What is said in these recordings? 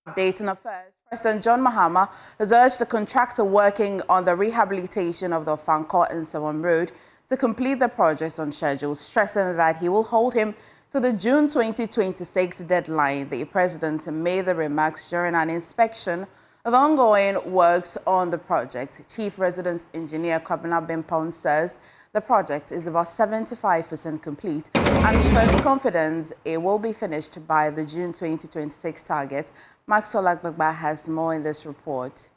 Update on affairs. President John Mahama has urged the contractor working on the rehabilitation of the Ofankor-Nsawam road to complete the project on schedule, stressing that he will hold him to the June 2026 deadline. The president made the remarks during an inspection of ongoing works on the project. Chief Resident Engineer Kwabena Bimpon says the project is about 75% complete and stressed confidence it will be finished by the June 2026 target. Maxwell Agbagba has more in this report.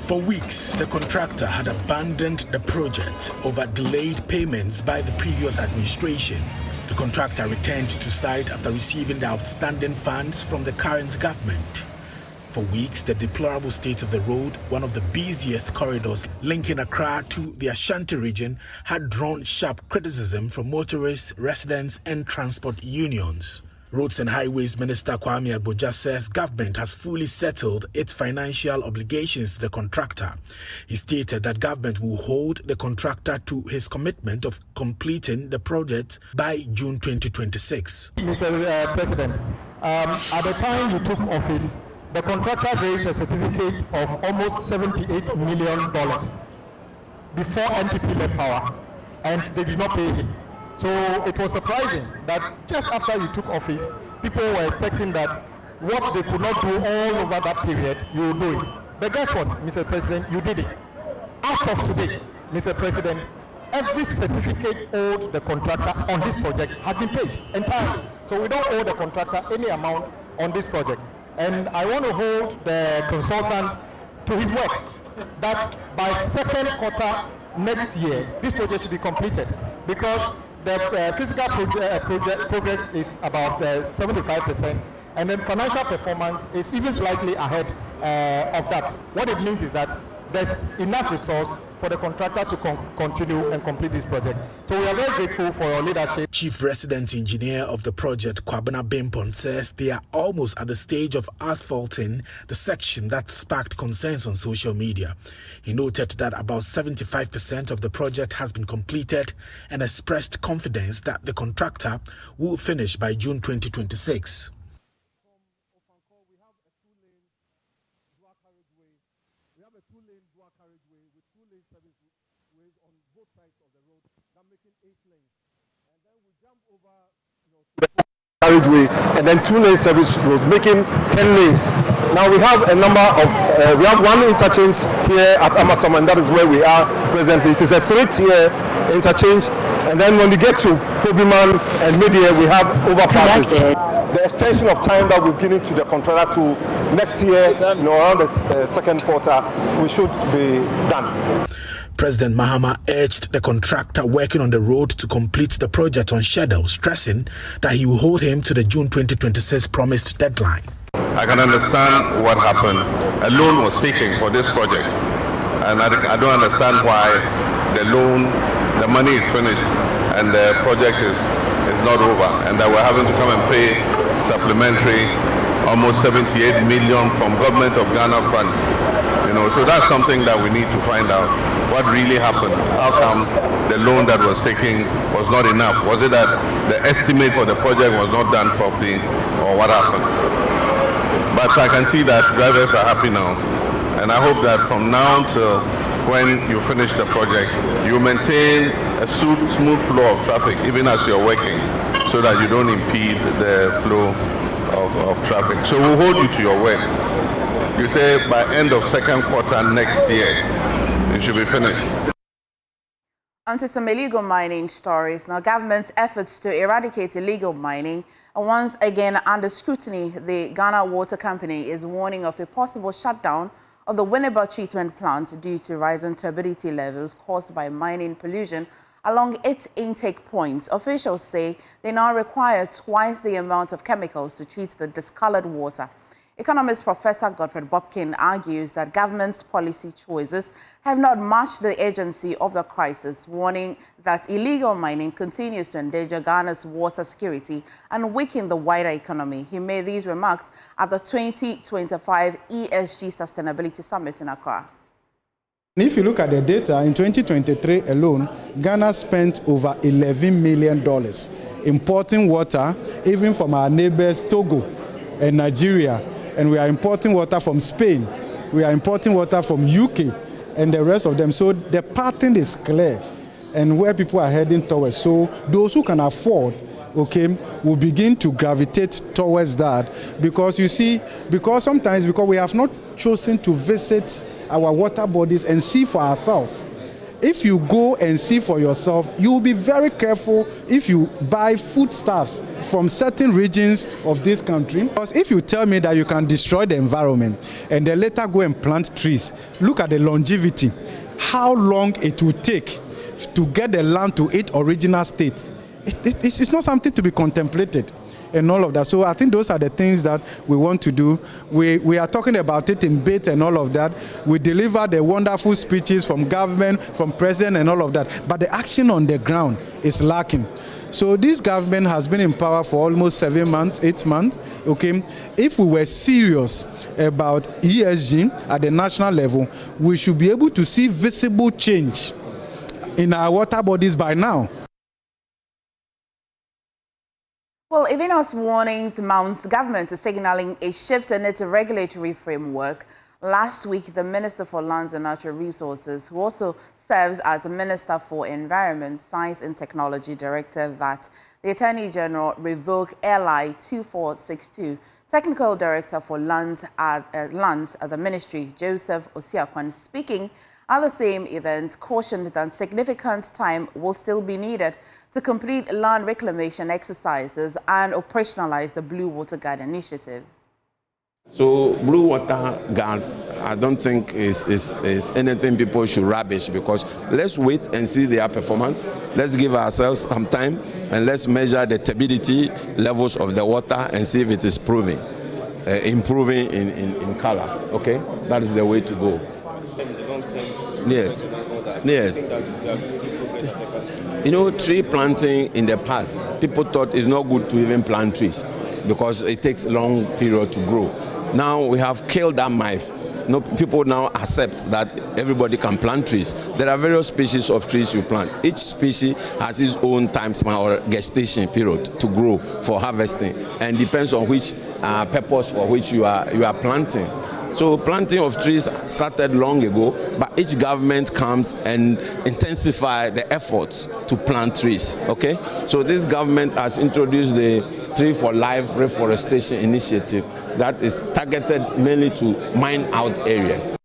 For weeks, the contractor had abandoned the project over delayed payments by the previous administration. The contractor returned to site after receiving the outstanding funds from the current government. For weeks, the deplorable state of the road, one of the busiest corridors linking Accra to the Ashanti region, had drawn sharp criticism from motorists, residents and transport unions. Roads and Highways Minister Kwame Agboja says government has fully settled its financial obligations to the contractor. He stated that government will hold the contractor to his commitment of completing the project by June 2026. Mr. President, at the time you took office, the contractor raised a certificate of almost $78 million before NPP left power, and they did not pay him. So it was surprising that just after you took office, people were expecting that what they could not do all over that period, you will do it. But guess what, Mr. President, you did it. As of today, Mr. President, every certificate owed the contractor on this project has been paid entirely. So we don't owe the contractor any amount on this project. And I want to hold the consultant to his work that by second quarter next year, this project should be completed, because the physical progress is about 75%, and then financial performance is even slightly ahead of that. What it means is that there's enough resource for the contractor to continue and complete this project. So we are very grateful for your leadership. Chief Resident Engineer of the project, Kwabena Bimpon, says they are almost at the stage of asphalting the section that sparked concerns on social media. He noted that about 75% of the project has been completed and expressed confidence that the contractor will finish by June 2026. We have a two-lane dual carriageway with two-lane serviceways on both sides of the road, that making 8 lanes. And then we jump over, the carriageway, and then two-lane service roads, making 10 lanes. Now we have a number of, we have one interchange here at Amasom, and that is where we are presently. It is a 3-tier interchange, and then when we get to Kobiman and Media, we have overpasses. The extension of time that we've given to the contractor to next year, around the second quarter, we should be done. President Mahama urged the contractor working on the road to complete the project on schedule, stressing that he will hold him to the June 2026 promised deadline. I can understand what happened. A loan was taken for this project, and I don't understand why the money is finished and the project is not over, and that we're having to come and pay supplementary almost 78 million from government of Ghana funds. So that's something that we need to find out. What really happened? How come the loan that was taken was not enough? Was it that the estimate for the project was not done properly, or what happened? But I can see that drivers are happy now, and I hope that from now till when you finish the project, you maintain a smooth flow of traffic even as you're working, so that you don't impede the flow of traffic. So we'll hold you to your word. You say by end of second quarter next year, it should be finished. Onto some illegal mining stories. Now, government's efforts to eradicate illegal mining are once again under scrutiny. The Ghana Water Company is warning of a possible shutdown of the Winneba treatment plant due to rising turbidity levels caused by mining pollution along its intake points. Officials say they now require twice the amount of chemicals to treat the discolored water. Economist Professor Godfred Bobkin argues that government's policy choices have not matched the urgency of the crisis, warning that illegal mining continues to endanger Ghana's water security and weaken the wider economy. He made these remarks at the 2025 ESG Sustainability Summit in Accra. If you look at the data, in 2023 alone, Ghana spent over $11 million importing water, even from our neighbors Togo and Nigeria. And we are importing water from Spain. We are importing water from UK and the rest of them. So the pattern is clear and where people are heading towards. So those who can afford, okay, will begin to gravitate towards that, because you see, because we have not chosen to visit our water bodies and see for ourselves. If you go and see for yourself, you will be very careful if you buy foodstuffs from certain regions of this country. Because if you tell me that you can destroy the environment and then later go and plant trees, look at the longevity, how long it will take to get the land to its original state. It's not something to be contemplated and all of that. So I think those are the things that we want to do. We are talking about it in bit and all of that. We deliver the wonderful speeches from government, from president and all of that. But the action on the ground is lacking. So this government has been in power for almost 7 months, 8 months. Okay, if we were serious about ESG at the national level, we should be able to see visible change in our water bodies by now. Well, even as warnings mounts, government is signaling a shift in its regulatory framework. Last week, the Minister for Lands and Natural Resources, who also serves as the Minister for Environment, Science and Technology, directed that the Attorney General revoke LI 2462. Technical Director for Lands at the Ministry, Joseph Osiakwan, speaking at the same event, cautioned that significant time will still be needed to complete land reclamation exercises and operationalize the Blue Water Guard initiative. So Blue Water Guards, I don't think is anything people should rubbish, because let's wait and see their performance. Let's give ourselves some time and let's measure the turbidity levels of the water and see if it is improving in color. Okay, that is the way to go. Yes, yes. You know, tree planting in the past, people thought it's not good to even plant trees because it takes a long period to grow. Now we have killed that myth. No, people now accept that everybody can plant trees. There are various species of trees you plant. Each species has its own time span or gestation period to grow for harvesting, and depends on which purpose for which you are planting. So planting of trees started long ago, but each government comes and intensify the efforts to plant trees, okay? So this government has introduced the Tree for Life Reforestation Initiative that is targeted mainly to mine out areas.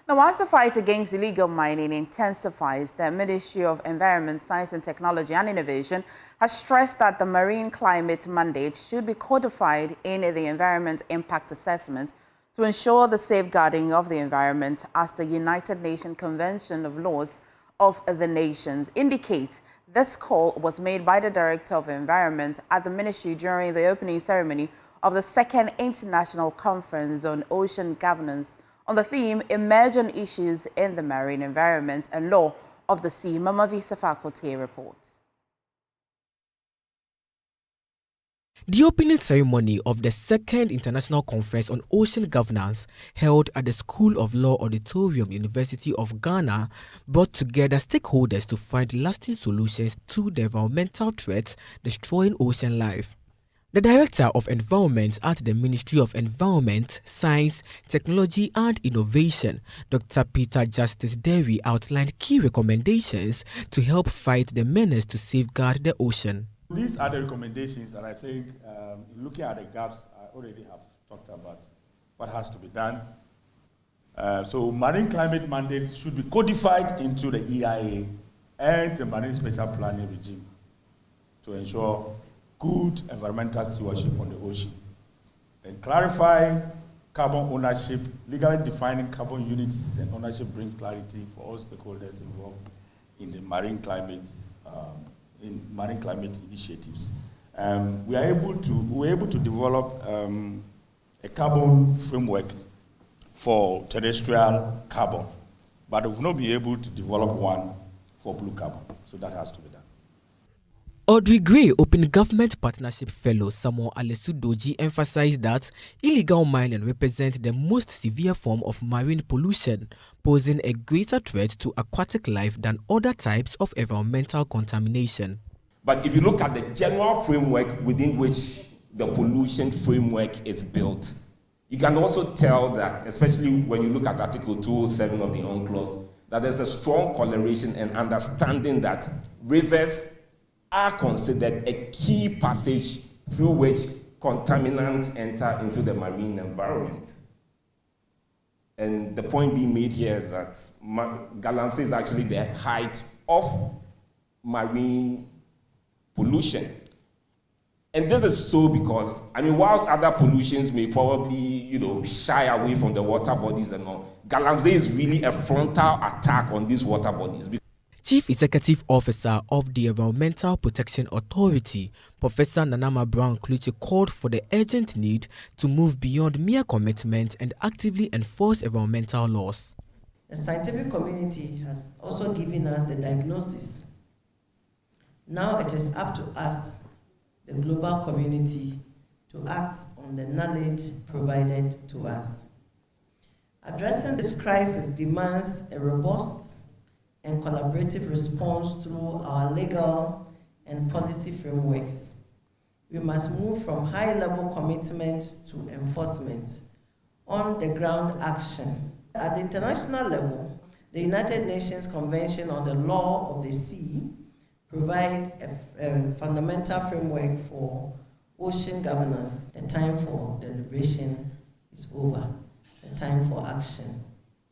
Now, as the fight against illegal mining intensifies, the Ministry of Environment, Science and Technology and Innovation has stressed that the marine climate mandate should be codified in the Environment Impact Assessment to ensure the safeguarding of the environment, as the United Nations Convention of Laws of the Nations indicate. This call was made by the Director of Environment at the Ministry during the opening ceremony of the second International Conference on Ocean Governance on the theme Emerging Issues in the Marine Environment and Law of the Sea. Mama Visa Faculty reports. The opening ceremony of the second International Conference on Ocean Governance, held at the School of Law Auditorium, University of Ghana, brought together stakeholders to find lasting solutions to the environmental threats destroying ocean life. The Director of Environment at the Ministry of Environment, Science, Technology and Innovation, Dr. Peter Justice Derry, outlined key recommendations to help fight the menace to safeguard the ocean. These are the recommendations, and I think looking at the gaps, I already have talked about what has to be done. So marine climate mandates should be codified into the EIA and the marine special planning regime to ensure good environmental stewardship on the ocean. Then clarify carbon ownership. Legally defining carbon units and ownership brings clarity for all stakeholders involved in the marine climate initiatives. We were able to develop a carbon framework for terrestrial carbon, but we've not been able to develop one for blue carbon. So that has to be done. Audrey Gray, Open Government Partnership Fellow Samuel Alesu Doji, emphasized that illegal mining represents the most severe form of marine pollution, posing a greater threat to aquatic life than other types of environmental contamination. But if you look at the general framework within which the pollution framework is built, you can also tell that, especially when you look at Article 207 of the UNCLOS, that there's a strong correlation and understanding that rivers are considered a key passage through which contaminants enter into the marine environment. And the point being made here is that Galamsey is actually the height of marine pollution. And this is so because, whilst other pollutions may probably, shy away from the water bodies and all, Galamsey is really a frontal attack on these water bodies. Chief Executive Officer of the Environmental Protection Authority, Professor Nanama Brown-Kluche, called for the urgent need to move beyond mere commitment and actively enforce environmental laws. The scientific community has also given us the diagnosis. Now it is up to us, the global community, to act on the knowledge provided to us. Addressing this crisis demands a robust and collaborative response through our legal and policy frameworks. We must move from high-level commitment to enforcement, on-the-ground action. At the international level, the United Nations Convention on the Law of the Sea provides a fundamental framework for ocean governance. The time for deliberation is over. The time for action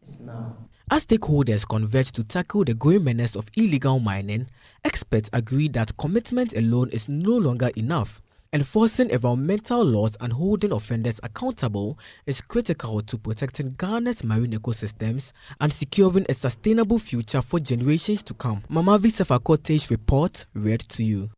is now. As stakeholders converge to tackle the growing menace of illegal mining, experts agree that commitment alone is no longer enough. Enforcing environmental laws and holding offenders accountable is critical to protecting Ghana's marine ecosystems and securing a sustainable future for generations to come. Mamavi Sefakote's report read to you.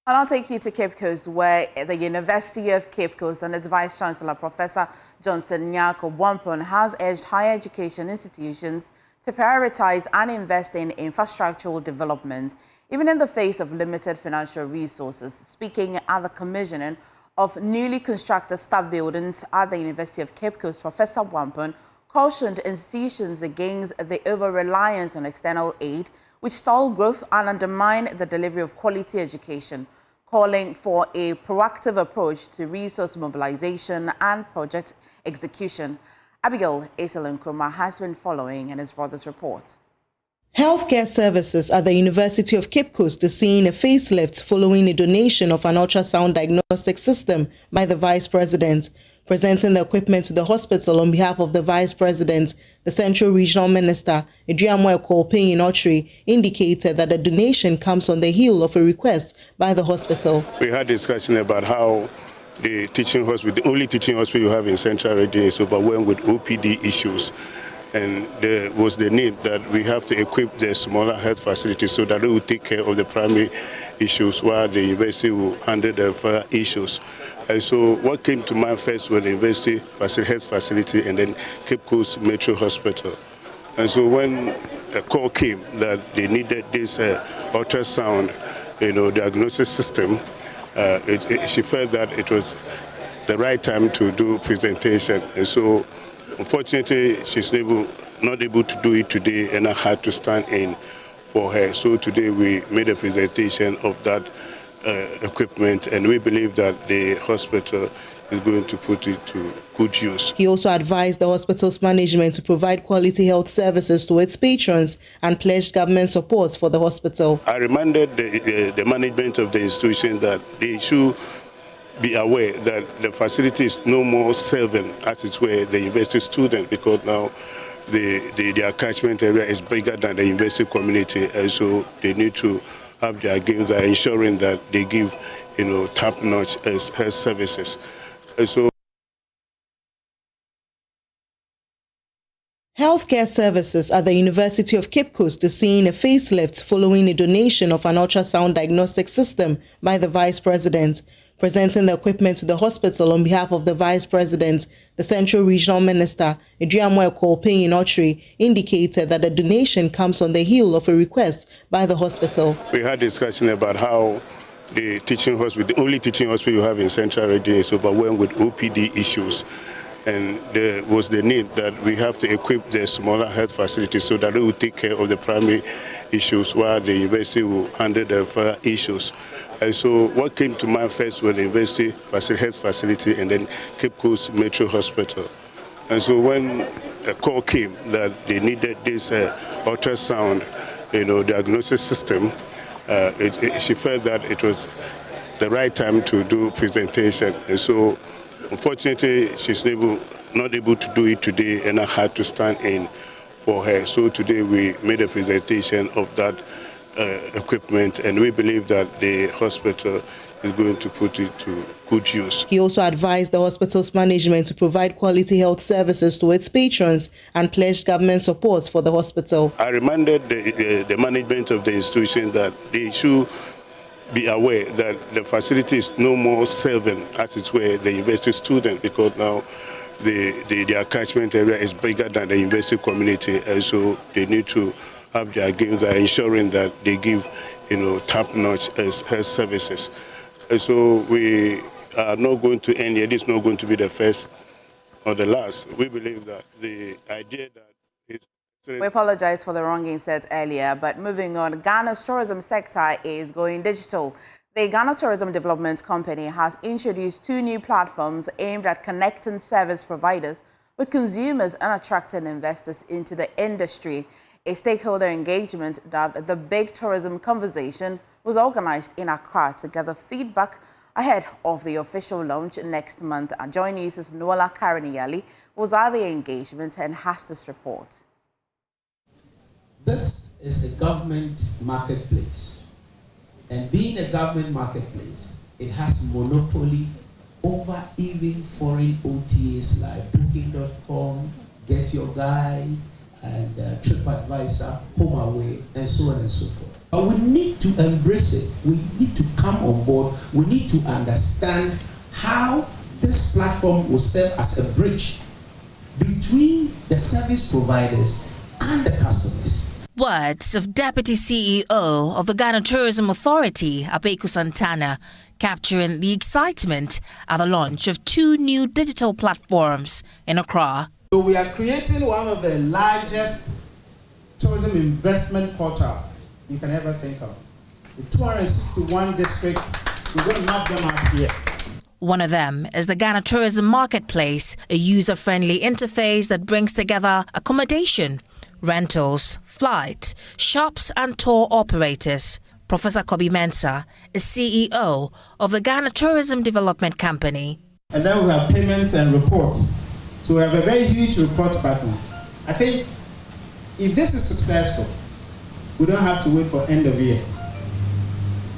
And I'll take you to Cape Coast, where the University of Cape Coast and its Vice-Chancellor, Professor Johnson Nyarko Wampon, has urged higher education institutions to prioritize and invest in infrastructural development, even in the face of limited financial resources. Speaking at the commissioning of newly constructed staff buildings at the University of Cape Coast, Professor Wampon cautioned institutions against the over-reliance on external aid, which stall growth and undermine the delivery of quality education, calling for a proactive approach to resource mobilization and project execution. Abigail Eselin-Nkrumah has been following and has brought this report. Healthcare services at the University of Cape Coast is seeing a facelift following a donation of an ultrasound diagnostic system by the Vice President. Presenting the equipment to the hospital on behalf of the Vice President, the Central Regional Minister, Adriamoe Kolpin-Inotri, indicated that the donation comes on the heel of a request by the hospital. We had discussion about how the teaching hospital, the only teaching hospital you have in Central Region, is overwhelmed with OPD issues. And there was the need that we have to equip the smaller health facilities so that they will take care of the primary issues while the university will handle the further issues. And so what came to mind first was the university health facility and then Cape Coast Metro Hospital. And so when a call came that they needed this ultrasound, diagnosis system, she felt that it was the right time to do presentation. And so unfortunately, she's not able to do it today, and I had to stand in for her. So today we made a presentation of that equipment, and we believe that the hospital is going to put it to good use. He also advised the hospital's management to provide quality health services to its patrons and pledged government support for the hospital. I reminded the management of the institution that they should be aware that the facility is no more serving, as it were, the university students, because now the catchment area is bigger than the university community, and so they need to have their games by ensuring that they give, top-notch health services. And so Healthcare services at the University of Cape Coast is seeing a facelift following a donation of an ultrasound diagnostic system by the Vice President. Presenting the equipment to the hospital on behalf of the Vice President, The Central Regional Minister, Ofankor-Nsawam, indicated that the donation comes on the heel of a request by the hospital. We had discussion about how the teaching hospital, the only teaching hospital you have in Central Region, is overwhelmed with OPD issues. And there was the need that we have to equip the smaller health facilities so that they will take care of the primary issues while the university will handle the further issues. And so what came to mind first was the university health facility and then Cape Coast Metro Hospital. And so when a call came that they needed this ultrasound, diagnosis system, she felt that it was the right time to do presentation. And so unfortunately, she's not able to do it today, and I had to stand in for her. So today we made a presentation of that equipment, and we believe that the hospital is going to put it to good use. He also advised the hospital's management to provide quality health services to its patrons and pledged government support for the hospital. I reminded the management of the institution that they should be aware that the facility is no more serving, as it were, the university student, because now the catchment area is bigger than the university community, and so they need to have their games by ensuring that they give, top-notch health services. And so we are not going to end here. This is not going to be the first or the last. We believe that the idea that it's... We apologize for the wrong inset earlier, but moving on, Ghana's tourism sector is going digital. The Ghana Tourism Development Company has introduced 2 new platforms aimed at connecting service providers with consumers and attracting investors into the industry. A stakeholder engagement dubbed the Big Tourism Conversation was organized in Accra to gather feedback ahead of the official launch next month. Joy News' Nola Kariniyali was at the engagement and has this report. This is a government marketplace, and being a government marketplace, it has monopoly over even foreign OTAs like Booking.com, Get Your Guide, and TripAdvisor, HomeAway, and so on and so forth. But we need to embrace it. We need to come on board. We need to understand how this platform will serve as a bridge between the service providers and the customers. Words of Deputy CEO of the Ghana Tourism Authority, Abeku Santana, capturing the excitement at the launch of 2 new digital platforms in Accra. So we are creating one of the largest tourism investment portal you can ever think of. The 261 districts, we're going to map them out here. One of them is the Ghana Tourism Marketplace, a user-friendly interface that brings together accommodation, rentals, flight, shops and tour operators. Professor Kobi Mensah is CEO of the Ghana Tourism Development Company. And then we have payments and reports. So we have a very huge report partner. I think if this is successful, we don't have to wait for end of year.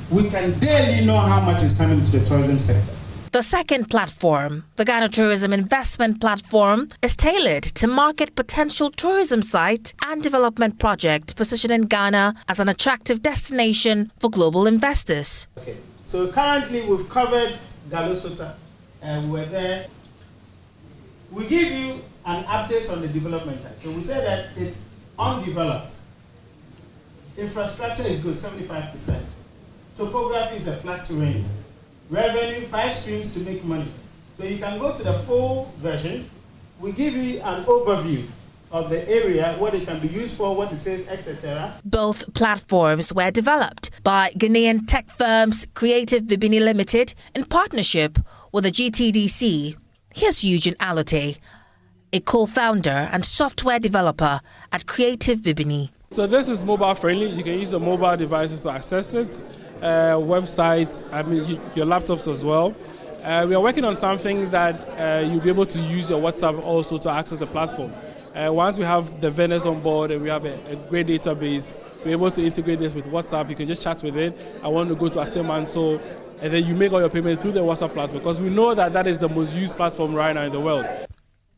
We can daily know how much is coming to the tourism sector. The second platform, the Ghana Tourism Investment Platform, is tailored to market potential tourism site and development project, positioning Ghana as an attractive destination for global investors. Okay. So currently we've covered Galosota, and we're there. We give you an update on the development type. So we say that it's undeveloped. Infrastructure is good, 75%. Topography is a flat terrain. Revenue, 5 streams to make money. So you can go to the full version. We give you an overview of the area, what it can be used for, what it is, etc. Both platforms were developed by Ghanaian tech firms Creative Bibini Limited in partnership with the GTDC. Here's Eugene Alote, a co-founder and software developer at Creative Bibini. So this is mobile friendly. You can use your mobile devices to access it. Website, your laptops as well. We are working on something that you'll be able to use your WhatsApp also to access the platform. Once we have the vendors on board and we have a great database, we're able to integrate this with WhatsApp. You can just chat with it. I want to go to Asemanso, and then you make all your payments through the WhatsApp platform, because we know that that is the most used platform right now in the world.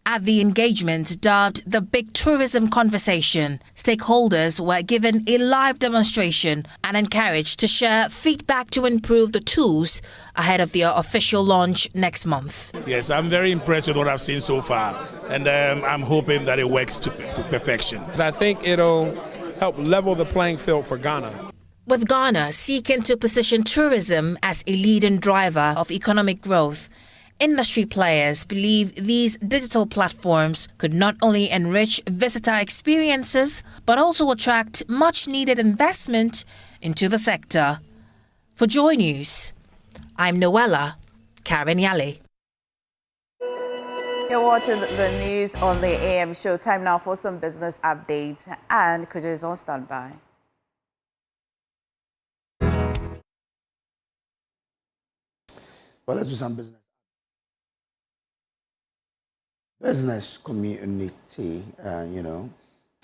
At the engagement dubbed the Big Tourism Conversation, stakeholders were given a live demonstration and encouraged to share feedback to improve the tools ahead of their official launch next month. Yes, I'm very impressed with what I've seen so far, and I'm hoping that it works to perfection. I think it'll help level the playing field for Ghana. With Ghana seeking to position tourism as a leading driver of economic growth, industry players believe these digital platforms could not only enrich visitor experiences, but also attract much-needed investment into the sector. For Joy News, I'm Noella Karen-Yali. You're watching the news on the AM show. Time now for some business updates, and Kujo is on standby. Well, let's do some business. Business community,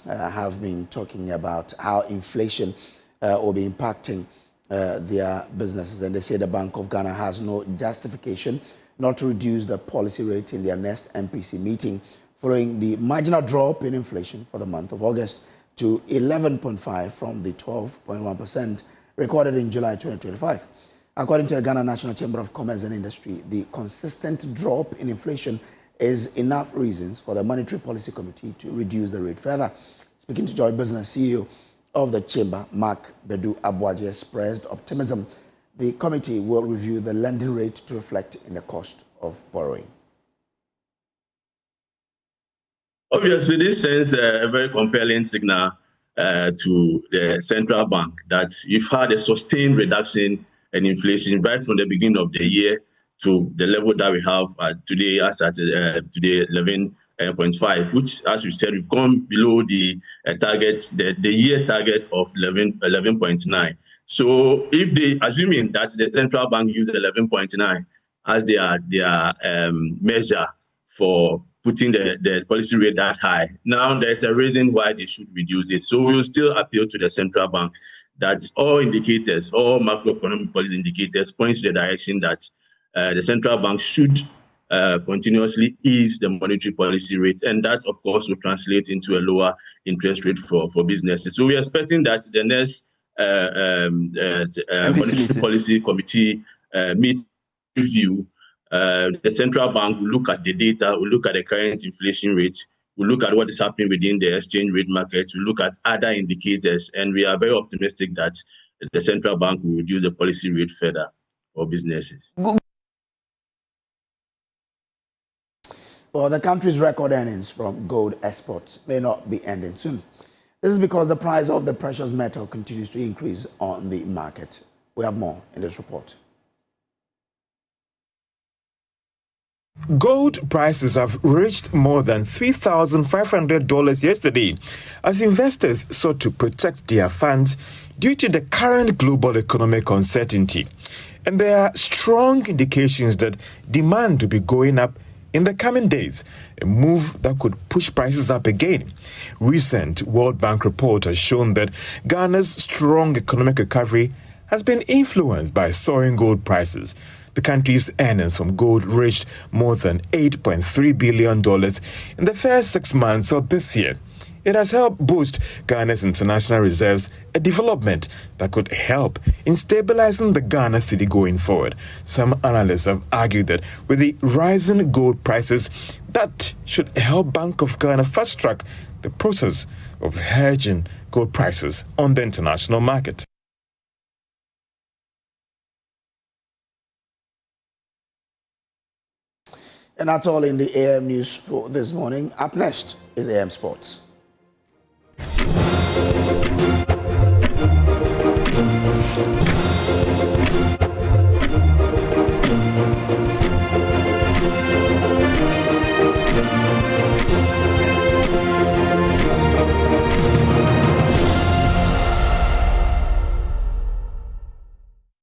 have been talking about how inflation will be impacting their businesses. And they say the Bank of Ghana has no justification not to reduce the policy rate in their next MPC meeting following the marginal drop in inflation for the month of August to 11.5% from the 12.1% recorded in July 2025. According to the Ghana National Chamber of Commerce and Industry, the consistent drop in inflation is enough reasons for the Monetary Policy Committee to reduce the rate further. Speaking to Joy Business, CEO of the Chamber, Mark Bedu Abuaji, expressed optimism the committee will review the lending rate to reflect in the cost of borrowing. Obviously, this sends a very compelling signal to the central bank that you've had a sustained reduction in inflation right from the beginning of the year to the level that we have today, as at today 11.5, which, as you said, we've gone below the target, the year target of 11.9. So, if they, assuming that the central bank uses 11.9 as their measure for putting the policy rate that high, now there's a reason why they should reduce it. So, we will still appeal to the central bank that all indicators, all macroeconomic policy indicators, point to the direction that the central bank should continuously ease the monetary policy rate, and that, of course, will translate into a lower interest rate for businesses. So we are expecting that the next monetary policy committee meets review. The central bank will look at the data, will look at the current inflation rate, will look at what is happening within the exchange rate market, will look at other indicators, and we are very optimistic that the central bank will reduce the policy rate further for businesses. Well, the country's record earnings from gold exports may not be ending soon. This is because the price of the precious metal continues to increase on the market. We have more in this report. Gold prices have reached more than $3,500 yesterday as investors sought to protect their funds due to the current global economic uncertainty. And there are strong indications that demand will be going up in the coming days, a move that could push prices up again. Recent World Bank report has shown that Ghana's strong economic recovery has been influenced by soaring gold prices. The country's earnings from gold reached more than $8.3 billion in the first 6 months of this year. It has helped boost Ghana's international reserves, a development that could help in stabilizing the Ghana cedi going forward. Some analysts have argued that with the rising gold prices, that should help Bank of Ghana fast-track the process of hedging gold prices on the international market. And that's all in the AM News for this morning. Up next is AM Sports.